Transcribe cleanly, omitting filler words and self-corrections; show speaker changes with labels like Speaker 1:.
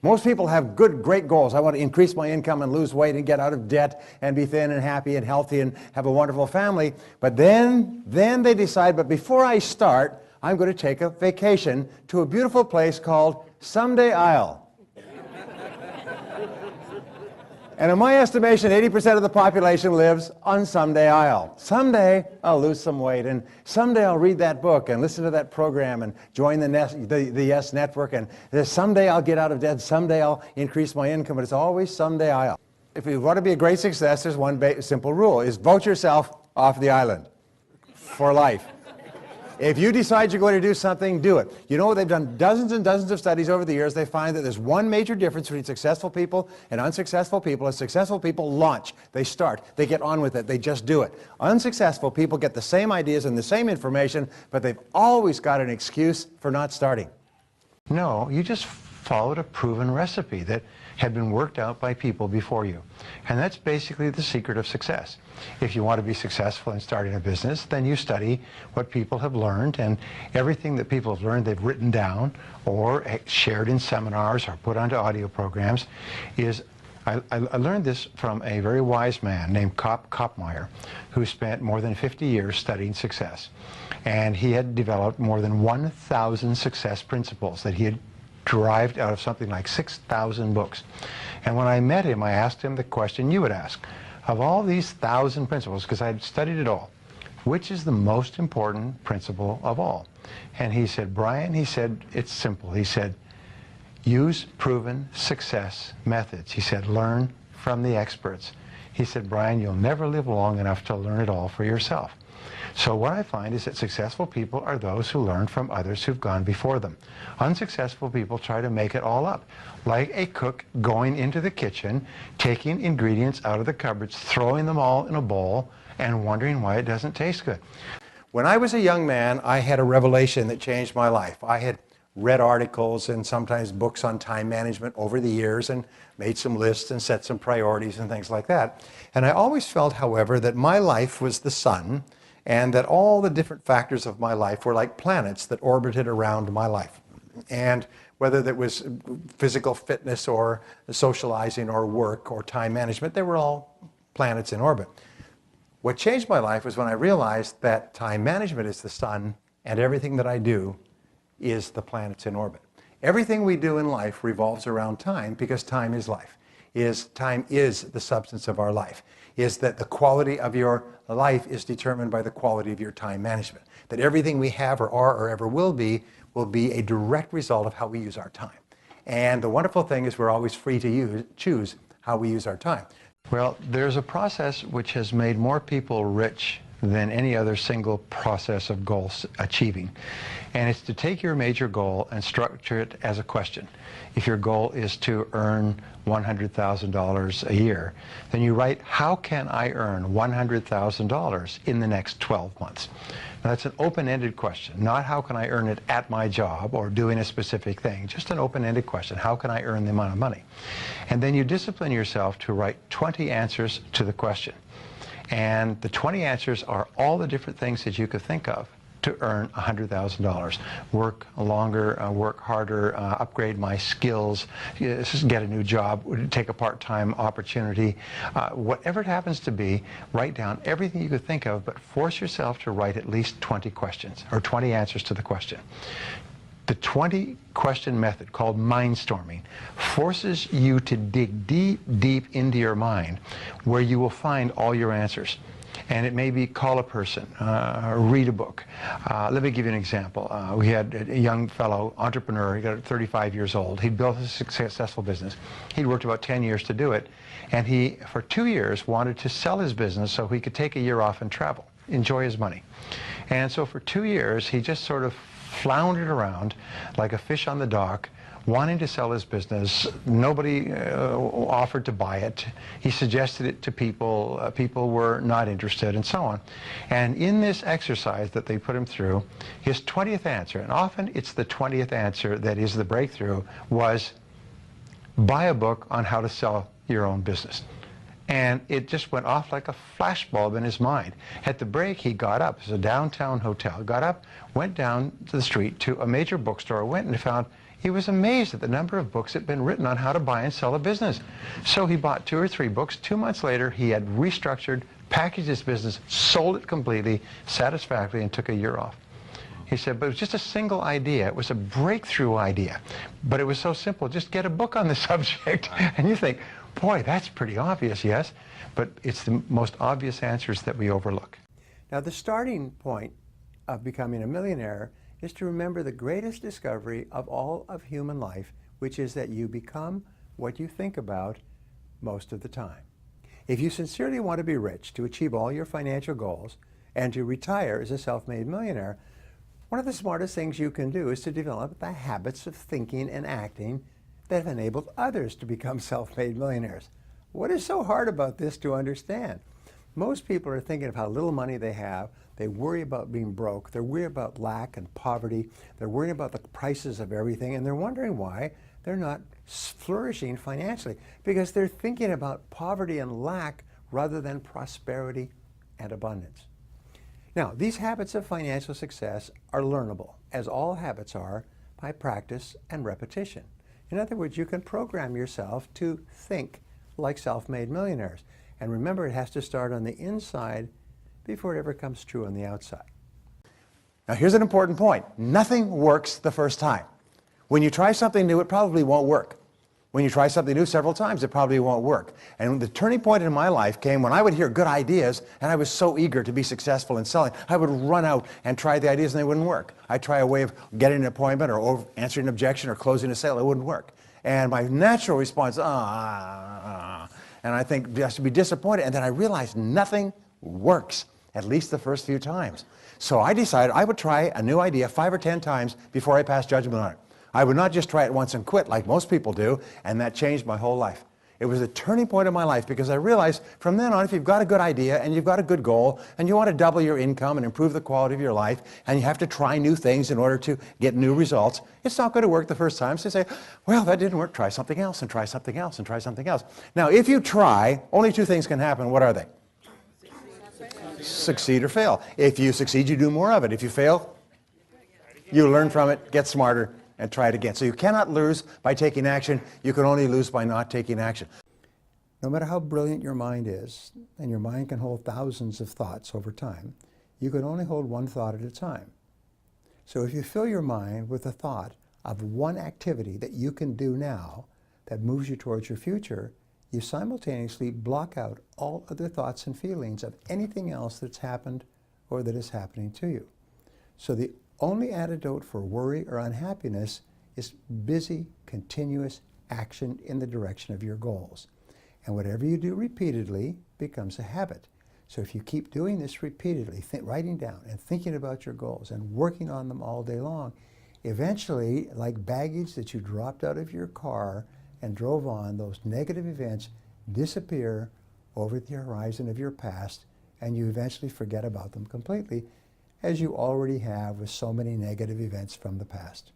Speaker 1: Most people have great goals. I want to increase my income and lose weight and get out of debt and be thin and happy and healthy and have a wonderful family. But then they decide, but before I start, I'm going to take a vacation to a beautiful place called Someday Isle. And in my estimation, 80% of the population lives on Someday Isle. Someday I'll lose some weight, and someday I'll read that book and listen to that program and join the Yes Network, and someday I'll get out of debt, someday I'll increase my income, but it's always Someday Isle. If you want to be a great success, there's one simple rule, is vote yourself off the island for life. If you decide you're going to do something, do it. You know, they've done dozens and dozens of studies over the years. They find that there's one major difference between successful people and unsuccessful people. Is successful people launch. They start. They get on with it. They just do it. Unsuccessful people get the same ideas and the same information, but they've always got an excuse for not starting.
Speaker 2: No, you just followed a proven recipe that had been worked out by people before you. And that's basically the secret of success. If you want to be successful in starting a business, then you study what people have learned, and everything that people have learned they've written down or shared in seminars or put onto audio programs. I learned this from a very wise man named Kopmeyer, who spent more than 50 years studying success. And he had developed more than 1,000 success principles that he had derived out of something like 6,000 books. And when I met him, I asked him the question you would ask. Of all these 1,000 principles, because I had studied it all, which is the most important principle of all? And he said, Bryan, he said, it's simple. He said, use proven success methods. He said, learn from the experts. He said, Bryan, you'll never live long enough to learn it all for yourself. So what I find is that successful people are those who learn from others who've gone before them. Unsuccessful people try to make it all up, like a cook going into the kitchen, taking ingredients out of the cupboards, throwing them all in a bowl, and wondering why it doesn't taste good.
Speaker 1: When I was a young man, I had a revelation that changed my life. I had read articles and sometimes books on time management over the years and made some lists and set some priorities and things like that. And I always felt, however, that my life was the sun, and that all the different factors of my life were like planets that orbited around my life. And whether that was physical fitness or socializing or work or time management, they were all planets in orbit. What changed my life was when I realized that time management is the sun and everything that I do is the planets in orbit. Everything we do in life revolves around time, because time is life. Time is the substance of our life. Is that the quality of your life is determined by the quality of your time management. That everything we have or are or ever will be a direct result of how we use our time. And the wonderful thing is we're always free to choose how we use our time.
Speaker 2: Well, there's a process which has made more people rich than any other single process of goal achieving. And it's to take your major goal and structure it as a question. If your goal is to earn $100,000 a year, then you write, how can I earn $100,000 in the next 12 months? Now, that's an open-ended question, not how can I earn it at my job or doing a specific thing, just an open-ended question, how can I earn the amount of money? And then you discipline yourself to write 20 answers to the question. And the 20 answers are all the different things that you could think of to earn $100,000. Work longer, work harder, upgrade my skills, get a new job, take a part-time opportunity. Whatever it happens to be, write down everything you could think of, but force yourself to write at least 20 questions, or 20 answers to the question. The 20-question method, called mindstorming, forces you to dig deep, deep into your mind, where you will find all your answers. And it may be call a person, read a book. Let me give you an example. We had a young fellow, entrepreneur, he got 35 years old. He'd built a successful business. He'd worked about 10 years to do it. And he, for 2 years, wanted to sell his business so he could take a year off and travel, enjoy his money. And so for 2 years, he just sort of floundered around like a fish on the dock, wanting to sell his business. Nobody offered to buy it. He suggested it to people. People were not interested, and so on. And in this exercise that they put him through, his 20th answer, and often it's the 20th answer that is the breakthrough, was buy a book on how to sell your own business. And it just went off like a flashbulb in his mind. At the break, he got up. It was a downtown hotel. Got up, went down to the street to a major bookstore, went and found He was amazed at the number of books that had been written on how to buy and sell a business. So he bought 2 or 3 books. 2 months later, he had restructured, packaged his business, sold it completely, satisfactorily, and took a year off. He said, but it was just a single idea. It was a breakthrough idea. But it was so simple. Just get a book on the subject. And you think, boy, that's pretty obvious, yes? But it's the most obvious answers that we overlook.
Speaker 3: Now, the starting point of becoming a millionaire is to remember the greatest discovery of all of human life, which is that you become what you think about most of the time. If you sincerely want to be rich, to achieve all your financial goals, and to retire as a self-made millionaire, one of the smartest things you can do is to develop the habits of thinking and acting that have enabled others to become self-made millionaires. What is so hard about this to understand? Most people are thinking of how little money they have. They worry about being broke. They're worried about lack and poverty. They're worrying about the prices of everything, and they're wondering why they're not flourishing financially, because they're thinking about poverty and lack rather than prosperity and abundance. Now, these habits of financial success are learnable, as all habits are, by practice and repetition. In other words, you can program yourself to think like self-made millionaires. And remember, it has to start on the inside before it ever comes true on the outside.
Speaker 1: Now here's an important point. Nothing works the first time. When you try something new, it probably won't work. When you try something new several times, it probably won't work. And the turning point in my life came when I would hear good ideas, and I was so eager to be successful in selling. I would run out and try the ideas, and they wouldn't work. I'd try a way of getting an appointment or answering an objection or closing a sale. It wouldn't work. And my natural response, and I think just to be disappointed. And then I realized nothing works, at least the first few times. So I decided I would try a new idea 5 or 10 times before I passed judgment on it. I would not just try it once and quit like most people do, and that changed my whole life. It was a turning point in my life because I realized from then on, if you've got a good idea and you've got a good goal and you want to double your income and improve the quality of your life, and you have to try new things in order to get new results, it's not going to work the first time. So you say, well, that didn't work. Try something else and try something else and try something else. Now, if you try, only 2 things can happen. What are they? Succeed or fail. If you succeed, you do more of it. If you fail, you learn from it, get smarter, and try it again. So you cannot lose by taking action. You can only lose by not taking action.
Speaker 3: No matter how brilliant your mind is, and your mind can hold thousands of thoughts over time, you can only hold one thought at a time. So if you fill your mind with the thought of one activity that you can do now that moves you towards your future, you simultaneously block out all other thoughts and feelings of anything else that's happened or that is happening to you. So the only antidote for worry or unhappiness is busy, continuous action in the direction of your goals. And whatever you do repeatedly becomes a habit. So if you keep doing this repeatedly, writing down and thinking about your goals and working on them all day long, eventually, like baggage that you dropped out of your car and drove on, those negative events disappear over the horizon of your past, and you eventually forget about them completely, as you already have with so many negative events from the past.